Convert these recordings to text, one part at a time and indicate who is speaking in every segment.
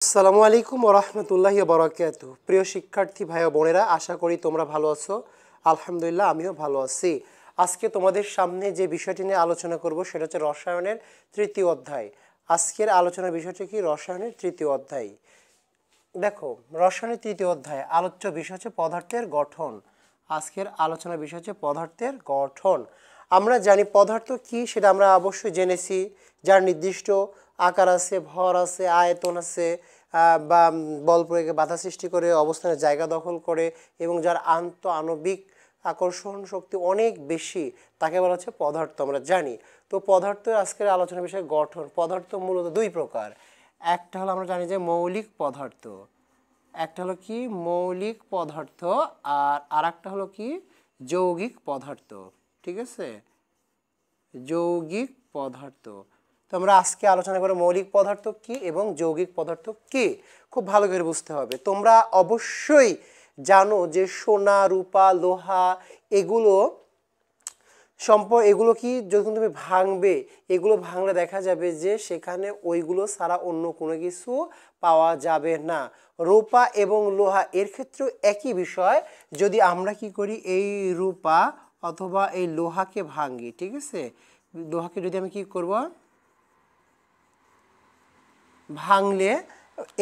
Speaker 1: আসসালামু আলাইকুম ওয়া রাহমাতুল্লাহি ওয়া বারাকাতুহু। প্রিয় শিক্ষার্থী ভাই ও বোনেরা, আশা করি তোমরা ভালো আছো। আলহামদুলিল্লাহ, আমিও ভালো আছি। আজকে তোমাদের সামনে যে বিষয়টি নিয়ে আলোচনা করব সেটা হচ্ছে রসায়নের তৃতীয় অধ্যায়। আজকের আলোচনার বিষয়টি কি? রসায়নের তৃতীয় অধ্যায়। দেখো, রসায়নের তৃতীয় অধ্যায় আলোচ্য বিষয় হচ্ছে পদার্থের গঠন। আজকের আলোচনার বিষয় হচ্ছে পদার্থের গঠন। আমরা জানি পদার্থ কি, সেটা আমরা অবশ্যই জেনেছি। যার নির্দিষ্ট আকার আছে, ভর আছে, আয়তন আছে, বা বল প্রয়োগে বাধা সৃষ্টি করে অবস্থানের জায়গা দখল করে, এবং যার আণবিক আকর্ষণ শক্তি অনেক বেশি, তাকে বলা হচ্ছে পদার্থ। আমরা জানি। তো পদার্থের আজকের আলোচনার বিষয় গঠন। পদার্থ মূলত দুই প্রকার। একটা হলো, আমরা জানি যে মৌলিক পদার্থ। একটা হলো কি? মৌলিক পদার্থ। আর আরেকটা হলো কি? যৌগিক পদার্থ। ঠিক আছে, যৌগিক পদার্থ। তো আমরা আজকে আলোচনা করব মৌলিক পদার্থ কি এবং যৌগিক পদার্থ কি। খুব ভালো করে বুঝতে হবে। তোমরা অবশ্যই জানো যে সোনা, রূপা, লোহা এগুলো এগুলো কি, যখন তুমি ভাঙবে, এগুলো ভাঙলে দেখা যাবে যে সেখানে ওইগুলো ছাড়া অন্য কোনো কিছু পাওয়া যাবে না। রূপা এবং লোহা এর ক্ষেত্রেও একই বিষয়। যদি আমরা কি করি, এই রূপা অথবা এই লোহাকে ভাঙি, ঠিক আছে, লোহাকে যদি আমি কি করব, ভাঙলে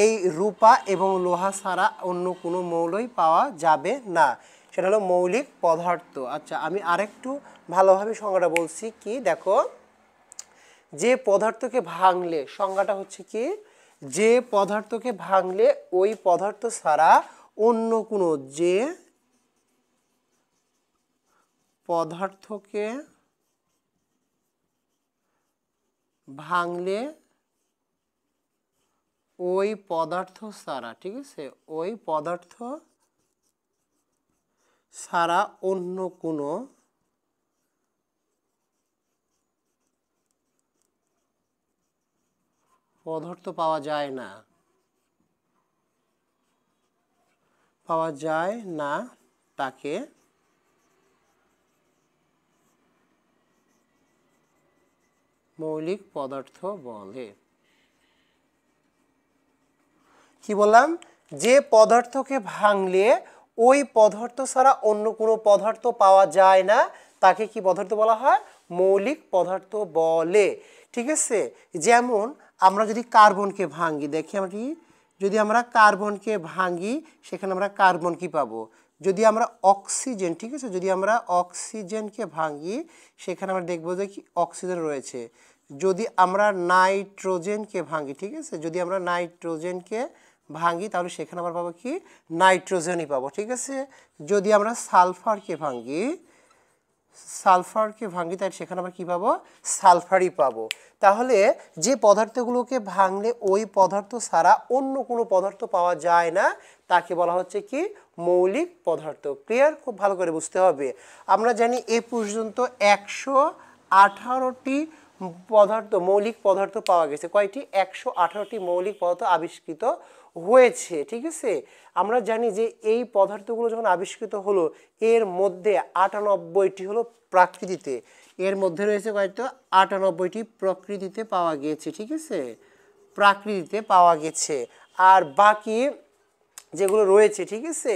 Speaker 1: এই রূপা এবং লোহা ছাড়া অন্য কোনো মৌলই পাওয়া যাবে না। সেটা হলো মৌলিক পদার্থ। আচ্ছা, আমি আরেকটু ভালোভাবে সংজ্ঞাটা বলছি। কি দেখো, যে পদার্থকে ভাঙলে, সংজ্ঞাটা হচ্ছে কি, যে পদার্থকে ভাঙলে ওই পদার্থ ছাড়া অন্য কোনো, যে পদার্থকে ভাঙলে ওই পদার্থ ছাড়া, ঠিক আছে, ওই পদার্থ ছাড়া অন্য কোনো পদার্থ পাওয়া যায় না, পাওয়া যায় না, তাকে মৌলিক পদার্থ বলে। কি বললাম? যে পদার্থকে ভাঙলে ওই পদার্থ ছাড়া অন্য কোনো পদার্থ পাওয়া যায় না, তাকে কি পদার্থ বলা হয়? মৌলিক পদার্থ বলে। ঠিক আছে, যেমন আমরা যদি কার্বনকে ভাঙি, দেখি আমরা কি, যদি আমরা কার্বনকে ভাঙি, সেখানে আমরা কার্বন কি পাবো? যদি আমরা অক্সিজেন, ঠিক আছে, যদি আমরা অক্সিজেনকে ভাঙি, সেখানে আমরা দেখবো যে কি অক্সিজেন রয়েছে। যদি আমরা নাইট্রোজেনকে ভাঙি, ঠিক আছে, যদি আমরা নাইট্রোজেনকে ভাঙি, তাহলে সেখানে আমরা পাবো কি? নাইট্রোজেনই পাবো। ঠিক আছে, যদি আমরা সালফারকে ভাঙি, তাহলে সেখানে আমরা কি পাবো? সালফারই পাবো। তাহলে যে পদার্থগুলোকে ভাঙলে ওই পদার্থ ছাড়া অন্য কোনো পদার্থ পাওয়া যায় না, তাকে বলা হচ্ছে কি? মৌলিক পদার্থ। ক্লিয়ার? খুব ভালো করে বুঝতে হবে। আমরা জানি এ পর্যন্ত 118টি মৌলিক পদার্থ পাওয়া গেছে। কয়টি? 118টি মৌলিক পদার্থ আবিষ্কৃত হয়েছে। ঠিক আছে, আমরা জানি যে এই পদার্থগুলো যখন আবিষ্কৃত হলো, এর মধ্যে 98টি হলো প্রাকৃতিতে। এর মধ্যে রয়েছে কয়টা? 98টি প্রকৃতিতে পাওয়া গেছে। ঠিক আছে, প্রাকৃতিতে পাওয়া গেছে। আর বাকি যেগুলো রয়েছে, ঠিক আছে,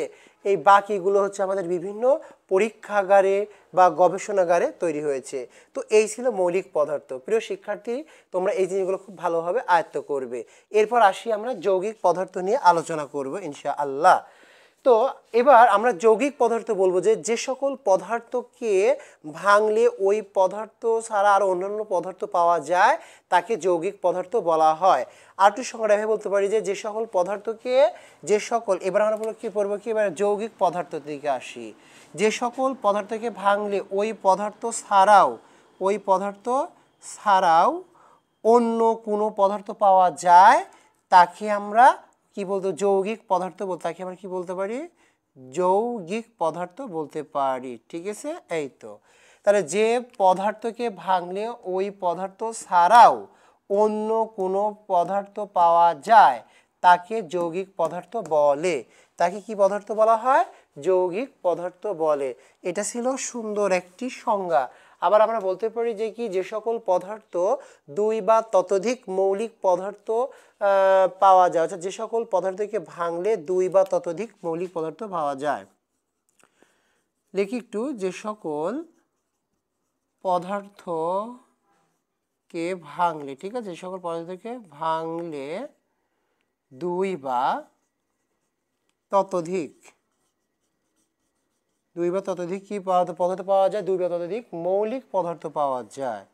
Speaker 1: এই বাকিগুলো হচ্ছে আমাদের বিভিন্ন পরীক্ষাগারে বা গবেষণাগারে তৈরি হয়েছে। তো এই ছিল মৌলিক পদার্থ। প্রিয় শিক্ষার্থী, তোমরা এই জিনিসগুলো খুব ভালোভাবে আয়ত্ত করবে। এরপর আসি আমরা যৌগিক পদার্থ নিয়ে আলোচনা করব ইনশাআল্লাহ। তো এবার আমরা যৌগিক পদার্থ বলবো যে যে সকল পদার্থকে ভাঙলে ওই পদার্থ ছাড়া আরো অন্যান্য পদার্থ পাওয়া যায়, তাকে যৌগিক পদার্থ বলা হয়। আর একটু সংগ্রহে বলতে পারি যে যে সকল পদার্থকে, এবার আমরা বলবো কি পড়বো কি, এবার যৌগিক পদার্থ থেকে আসি। যে সকল পদার্থকে ভাঙলে ওই পদার্থ ছাড়াও অন্য কোনো পদার্থ পাওয়া যায়, তাকে আমরা কি বলতো? যৌগিক পদার্থ বলতে, তাকে আমরা কি বলতে পারি? যৌগিক পদার্থ বলতে পারি। ঠিক আছে, এই তো। তাহলে যে পদার্থকে ভাঙলে ওই পদার্থ ছাড়াও অন্য কোনো পদার্থ পাওয়া যায়, তাকে যৌগিক পদার্থ বলে। তাকে কি পদার্থ বলা হয়? যৌগিক পদার্থ বলে। এটা ছিল সুন্দর একটি সংজ্ঞা। আবার আমরা বলতে পারি যে কি যে সকল পদার্থ দুই বা ততোধিক মৌলিক পদার্থ পাওয়া যায়, অর্থাৎ যে সকল পদার্থকে ভাঙলে দুই বা ততোধিক মৌলিক পদার্থ পাওয়া যায়। লিখি একটু, যে সকল পদার্থকে ভাঙলে, ঠিক আছে, যে সকল পদার্থকে ভাঙলে দুই বা ততোধিক কি পদার্থ পাওয়া যায়, দুই বা ততোধিক মৌলিক পদার্থ পাওয়া যায়।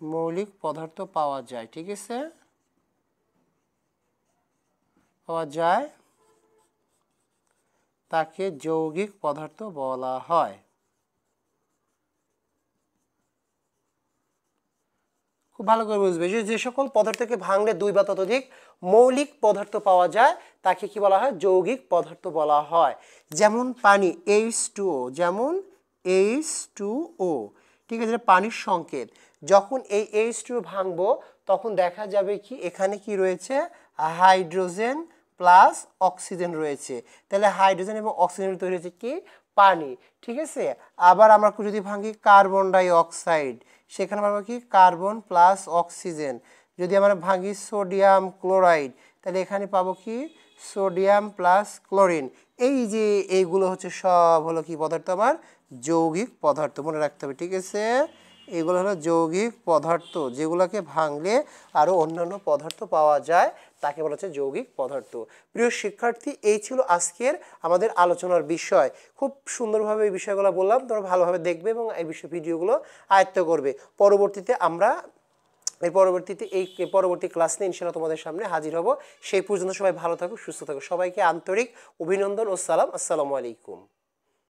Speaker 1: মৌলিক পদার্থ পাওয়া যায়, ঠিক আছে, পাওয়া যায়, তাকে যৌগিক পদার্থ বলা হয়। খুব ভালো করে বুঝবে যে সকল পদার্থকে ভাঙলে দুই বা ততোধিক মৌলিক পদার্থ পাওয়া যায় তাকে কি বলা হয়, যৌগিক পদার্থ বলা হয়। যেমন পানি H2O, যেমন H2O, ঠিক আছে, পানির সংকেত। যখন এই H2O ভাঙবো তখন দেখা যাবে কি এখানে কি রয়েছে, হাইড্রোজেন প্লাস অক্সিজেন রয়েছে, তাহলে হাইড্রোজেন এবং অক্সিজেন তৈরি হয়েছে কি, পানি, ঠিক আছে। আবার আমরা যদি ভাঙি কার্বন ডাই অক্সাইড, সেখানে পাবো কি কার্বন প্লাস অক্সিজেন। যদি আমরা ভাঙি সোডিয়াম ক্লোরাইড, তাহলে এখানে পাবো কি সোডিয়াম প্লাস ক্লোরিন। এই যে এইগুলো হচ্ছে সব হলো কি পদার্থ, আমার যৌগিক পদার্থ, মনে রাখতে হবে, ঠিক আছে। এগুলো হলো যৌগিক পদার্থ, যেগুলোকে ভাঙলে আরও অন্যান্য পদার্থ পাওয়া যায়, তাকে বলা হচ্ছে যৌগিক পদার্থ। প্রিয় শিক্ষার্থী, এই ছিল আজকের আমাদের আলোচনার বিষয়। খুব সুন্দরভাবে এই বিষয়গুলো বললাম, তোমরা ভালোভাবে দেখবে এবং এই বিষয় ভিডিওগুলো আয়ত্ত করবে। পরবর্তীতে পরবর্তী ক্লাস নিয়ে ইনশাআল্লাহ তোমাদের সামনে হাজির হব। সেই পর্যন্ত সবাই ভালো থাকো, সুস্থ থাকো। সবাইকে আন্তরিক অভিনন্দন ও সালাম। আসসালামু আলাইকুম।